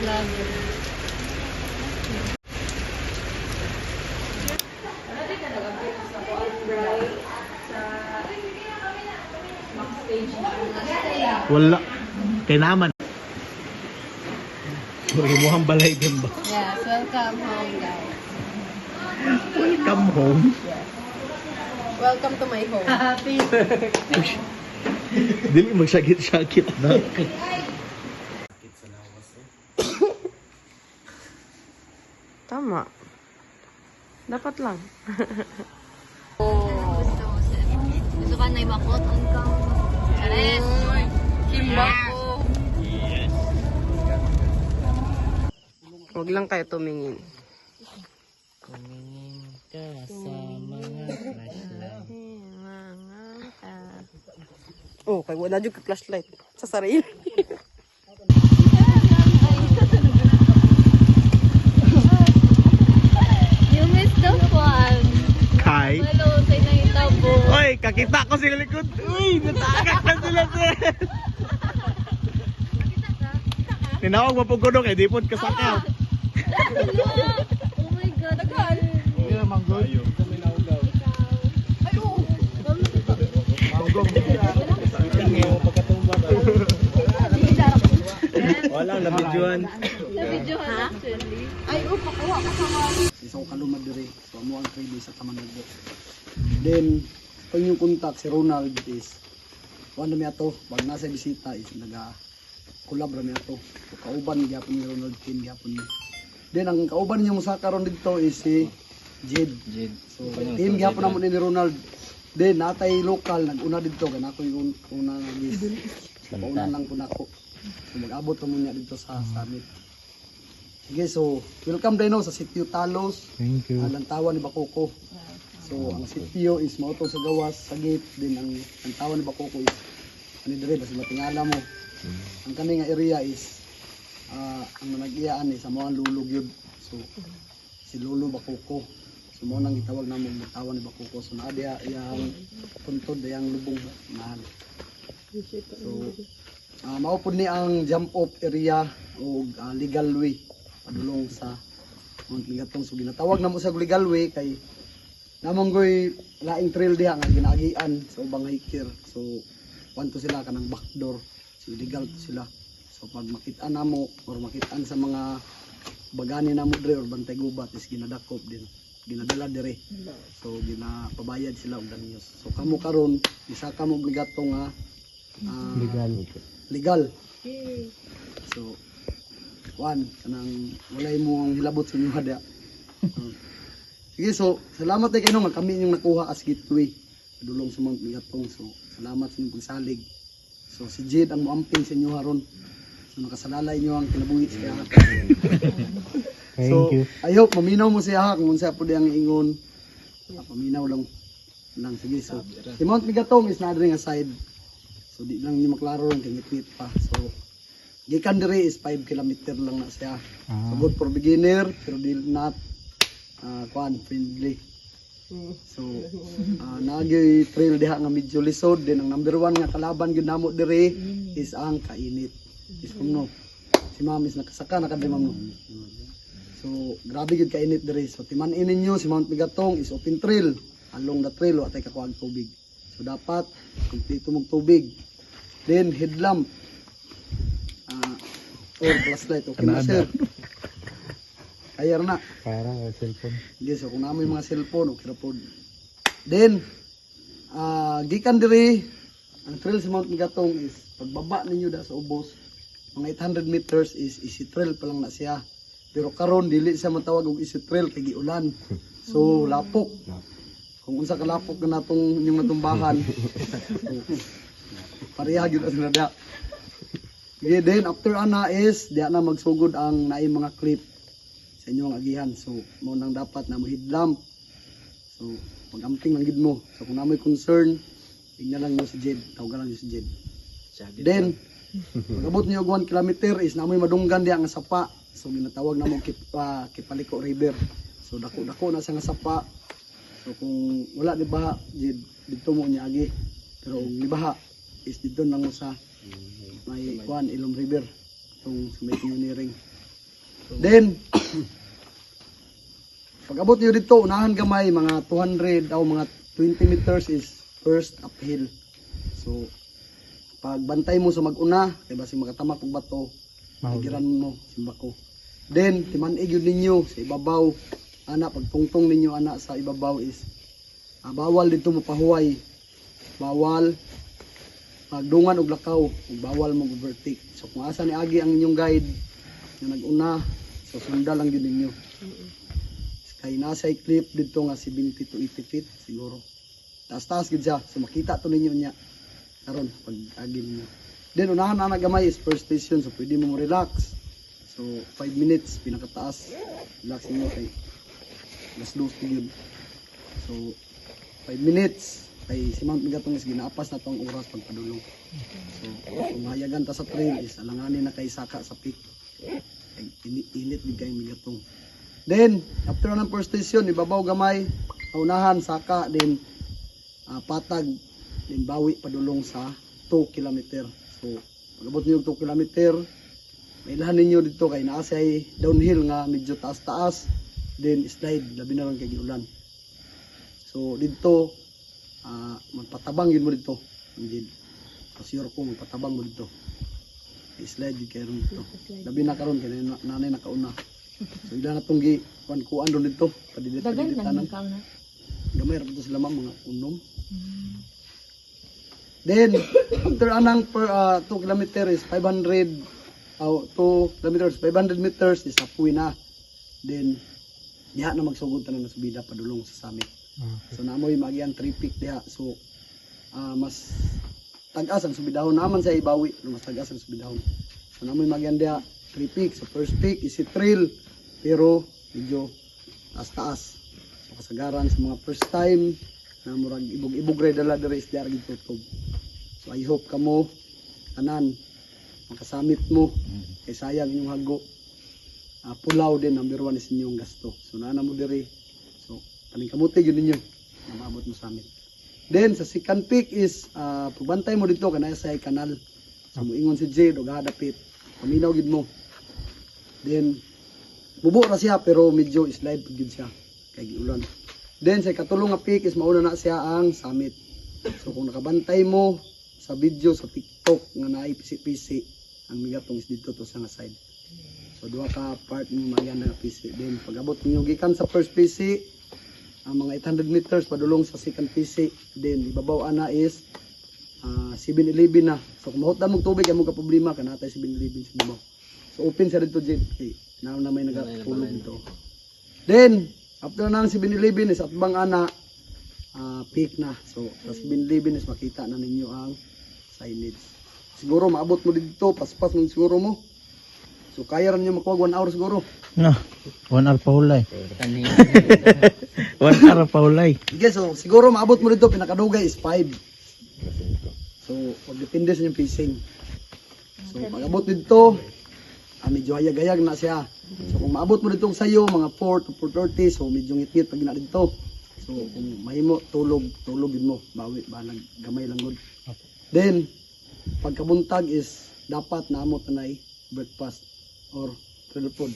vlogger. Wala. Kay naman. Mukhang balay din ba? Yes, welcome home guys. Welcome home. Yes. Welcome to my home. Happy. Dili magsakit-sakit na. Tama. Dapat lang. Gusto ka na ibakot ang kang Chares. Kimba ko. Huwag lang kayo tumingin. Tumingin ka sa mga flashlight. Oh, kaya wala dyan ka-flashlight. Sa sarili. You missed the fun. Hi. Hello, say na yung tabo. Oy, kakita ko sa likod. Uy, natagak na sila sir. Tinawag mo po gudong eh, di po kasakaw. Oh my God. Hindi na manggol. Kami naugaw. Manggong. Walang nabidyoan. Nabidyohan actually. Isang kalumad dire. So amo ang 3 days sa Tamanagbo. Then kung yung contact si Ronald is wala mi ato pag nasa bisita is naga collab ra mi ato. So kauban gyapon ni Ronald team gyapon ni. Then ang kauban niya mo sa karon dito is si Jed. So team gyapon namo ni Ronald. Then natay local naguna dito kana ko yung una nagis. Pauna lang po nako. So mag-abot mo niya dito sa summit. Sige, so welcome din sa Sitio Talos. Thank you. Lantawan ni Bakoko. So ang sitio is mauto sa gawas, sa gate din ang lantawan ni Bakoko is ani dire basta matingala mo. Ang kani nga area is ang nag-iyaan sa mga lulog yun. So si Lolo Bakoko. So mo nang gitawag namo lantawan ni Bakoko. So naa diya iyang puntod yang lubong mahal. So mao pud ni ang jump off area o legal way padulong sa Mount Ligatong. So ginatawag namo sa legal way kay namang goy laing trail diha nga ginagian sa ubang hiker. So wanto sila kanang backdoor. So illegal to sila. So pag makita namo or makitaan sa mga bagani namo dire or bantay gubat is ginadakop din. Ginadala dire. So ginapabayad sila og danyos. So kamo karon isa ka mo Ligatong nga legal. So one kanang walay mo ang hilabot sa inyo hada. Sige, so salamat kay kanong kami yung nakuha as gateway padulong sa Mount Ligatong. So salamat sa inyong pagsalig. So si Jed ang muamping sa inyo haron. So nakasalalay niyo ang kinabuhi sa kaya. So I hope maminaw mo siya kung unsa pud ang ingon. Paminaw lang sige. So si Mount Ligatong is na nga side. So di lang ni maklaro ron kay ngitngit pa. So gikan dire is 5 kilometer lang na siya. So good for beginner pero di not friendly. So nagi trail diha nga medyo lisod din ang number 1 nga kalaban gyud namo dire is ang kainit. Is kuno si ma'am is nakasaka na kadre ma'am no. So grabe gyud kainit dire. So timan-in ninyo si Mount Ligatong is open trail. Along the trail wa tay kakuha tubig. So dapat kumpleto mong tubig. Then headlamp or flashlight okay na sir. Kaya na. Parang cellphone. Yes, so kung namoy mga cellphone okay ra pod. Then gikan diri ang trail sa Mount Ligatong is pagbaba ninyo da sa ubos mga 800 meters is easy trail pa lang na siya. Pero karon dili siya matawag og easy trail kay giulan. So lapok. Kung unsa ka lapok na natong inyong natumbahan. Pareha gyud as nada. Okay, then after ana is diya na magsugod ang naay mga clip sa inyong agihan. So mo nang dapat na mo headlamp. So pag-amping lang gid mo. So kung namoy concern, tingnan lang mo si Jed, tawagan lang niyo si Jed. Then pag-abot niyo 1 kilometer is namoy madunggan diya nga sapa. So ginatawag na mo Kipaliko River. So dako-dako na sa nga sapa. So kung wala di baha, Jed, dito mo niya agi. Pero kung di baha is dito lang mo sa may Ilom River. Itong sa may engineering. Then pag abot niyo dito, unahan gamay mga 200 o mga 20 meters is first uphill. So pag bantay mo sa mag-una, kay basi makatamak og bato, magiran mo simbako. Then timanig yun ninyo sa ibabaw, ana pagtungtong ninyo ana sa ibabaw is bawal dito mapahuway. Bawal magdungan og lakaw, ug bawal mo overtake. So kung asa ni agi ang inyong guide nga nag-una, so sunda lang yun ninyo. Kay nasa clip dito nga 70 to 80 feet siguro. Taas-taas gid siya, so makita to ninyo niya karon pag agi ninyo. Then unahan na nagamay is first station, so pwede mo relax. So 5 minutes pinakataas. Relax niyo kay mas loose yun. So 5 minutes kay si Mount Megatong is ginaapas na tong oras pagpadulong. So kung hayagan ta sa trail is alanganin na kay saka sa peak. Kay init gid kay Megatong. Then after ng first station ibabaw gamay, unahan saka then patag then bawi padulong sa 2 kilometer. So pag-abot niyo 2 kilometer, mailahan ninyo dito kay naa say downhill nga medyo taas-taas, then slide labi na ron kay giulan. So dito magpatabang yun mo dito. Hindi. Sure ko magpatabang mo dito. I-slide yun kayo dito. Labi na karon kay nanay nakauna. So ila na tong kuan doon dito. Dagan lang yung kauna. Gamay ra dito sila mga unom. Then after anang per 2 kilometer is 500 2 kilometers 500 meters is apoy na. Then diha na magsugod tanan na subida padulong sa summit. So naamoy magian 3 peak diha. So mas tag-as ang subidahon naman sa ibawi, mas tag-as ang subidahon. So naamoy magian diha 3 peak. So first peak is a trail pero medyo taas-taas. So kasagaran sa mga first time na murag ibog-ibog ray dala diri is diha gitutob. So I hope kamo tanan makasamit mo kay sayang inyong hago. Pulaw din number 1 is inyong gasto. So naa mo diri. So kaning kamuti yun ninyo na maabot mo sa amin. Then sa second peak is pagbantay mo dito kanaya sa kanal. So moingon si Jade og hadapit. Paminaw gid mo. Then bubo ra siya pero medyo slide gid siya kay giulan. Then sa katulong nga peak is mauna na siya ang summit. So kung nakabantay mo sa video sa TikTok nga naay pisi-pisi ang Megatong is dito to sa nga side. So duha ka part mo maganda nga pisi. Then pag abot niyo gikan sa first pisi ang mga 800 meters padulong sa second pisi. Then ibabaw ana is 7-Eleven na. So kung mahutdan mong tubig amo ka problema kanatay 7-Eleven sa ibabaw. So open sa dito Jade. Okay. Now na may nagatulog dito. Then after nang 7-Eleven is atbang ana peak na. So sa 7-Eleven is makita na ninyo ang signage. Siguro maabot mo dito, paspas mo siguro mo. So kaya rin nyo makuha 1 hour siguro. No, 1 hour pa ulay. 1 hour pa ulay. Okay, so siguro maabot mo dito, pinakadugay is 5. So magdepende sa inyong pacing. So pag abot dito, medyo hayag-hayag na siya. So kung maabot mo dito sa'yo, mga 4 to 4:30, so medyo ngit-ngit pag na dito. So kung mahimo, tulogin mo. Bawi ba, gamay lang good. Then, pagkabuntag is dapat naamot na breakfast or trail food.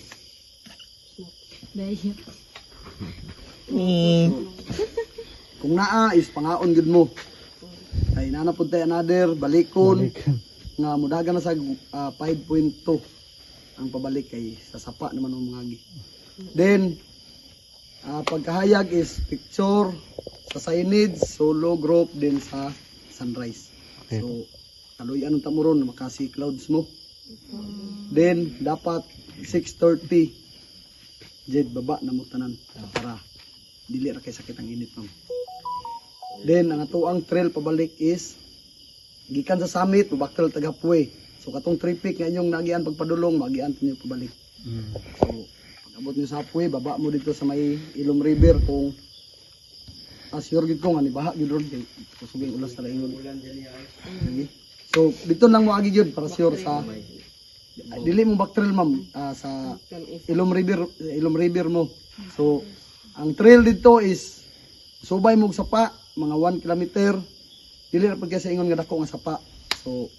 Kung naa is pangaon gud mo. Ay nanapod tayo another balikon nga mudagan na sa 5.2 ang pabalik kay sa sapa naman ang mga gi. Then pagkahayag is picture sa signage, solo group din sa sunrise. Okay. So kaluyan ang tamuron makasi clouds mo. Then dapat 6:30 Jed baba na mo tanan para dili ra kay sakit ang init ma'am. Then ang atuang trail pabalik is gikan sa summit mabakal tag halfway. So katong 3 peak nga inyong nagian pagpadulong magian niyo pabalik. So pag abot niyo sa halfway baba mo dito sa may Ilom River kung sure gid ko nga ni baha gid ron kay kusuging ulas ta ingon. Okay. So dito lang mo agi gyud para sure sa dili mo back trail ma'am sa Ilom River mo. So ang trail dito is subay mo og sapa mga 1 kilometer. Dili ra pag sa ingon nga dako nga sapa. So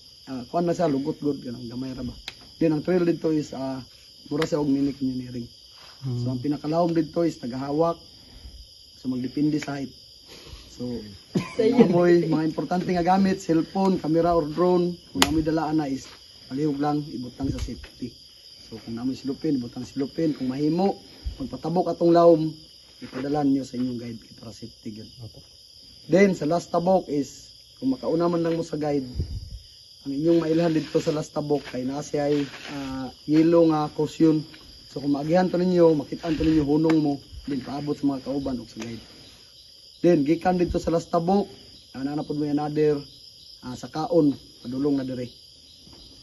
kuan na siya lugot good kanang gamay ra ba. Then ang trail dito is mura siya og mini engineering. So ang pinakalawom dito is tagahawak. So magdepende sa height. So amoy mga importante nga gamit, cellphone, camera or drone, kung amoy dalaan na is palihog lang ibutang sa safety. So kung amoy silupin, ibutang silupin, kung mahimo magpatabok atong lawom, ipadalan niyo sa inyong guide para safety gyud. Then sa last tabok is kung makauna man lang mo sa guide, ang inyong mailhan dito sa last tabok kay naa siya ay yellow nga caution. So kung maagihan to ninyo, makitaan to ninyo hunong mo, din paabot sa mga kauban o sa guide. Then gikan dito sa last tabok, nanapod mo another sa kaon, padulong na dire.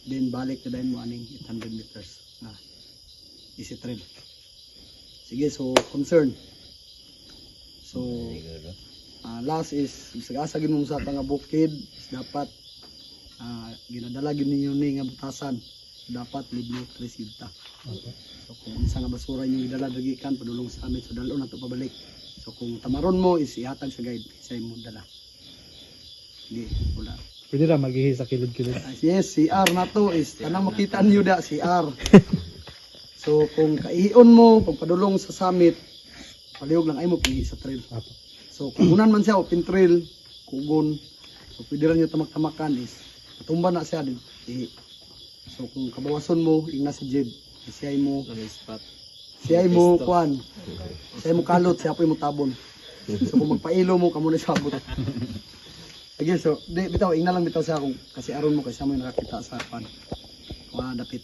Then balik na dahil mo aning 800 meters. Easy trail. Sige, so concern. So last is sagasa mo sa nga bukid, dapat ginadala gyud ninyo ni nga butasan, dapat libre resulta. So kung isa nga basura yung idala dagikan padulong sa amin, so dalon na to pabalik. So kung tamaron mo is ihatag sa guide sa imong dala. Sige, wala. Pwede ra maghihi sa kilid-kilid. Yes, CR na to is tanang makita niyo da CR. So kung kaihion mo pagpadulong sa summit, palihog lang ay mo pili sa trail. So kung unan man siya open trail, kugon. So pwede rin nyo tamak-tamakan is patumba na siya din. So kung kabawason mo, yung nasa jib, siya'y mo kuan, siya'y mo kalot, siya po yung tabon. So kung magpailo mo, kamo na siya abot. Again, so bitaw, ingna lang bitaw siya kung kasi aron mo kasi mo yung nakakita sa pan. Kung dapit.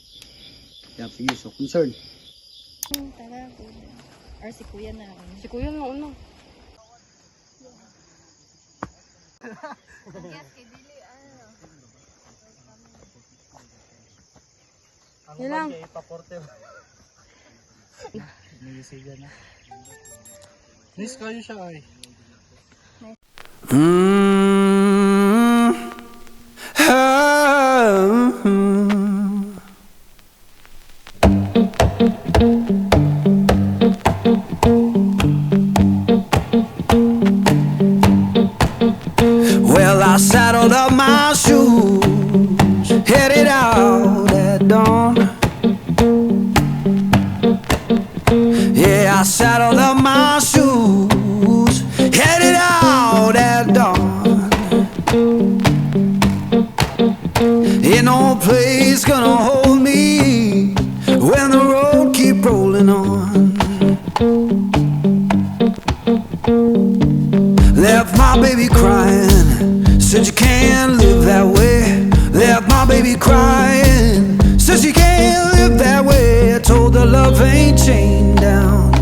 Yeah, sige, so concern. Tara, or si Kuya na. Si Kuya na una. Yan lang. Nis kayo siya ay. Well, I saddled up my shoes, headed out at dawn. Yeah, I saddled up my shoes, headed out at dawn. Ain't no place gonna hold me when the road keep rolling on. Left my baby crying, said you can't live that way. Left my baby crying, said she can't live that way. I told her love ain't chained down,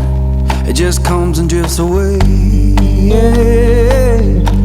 it just comes and drifts away. Yeah.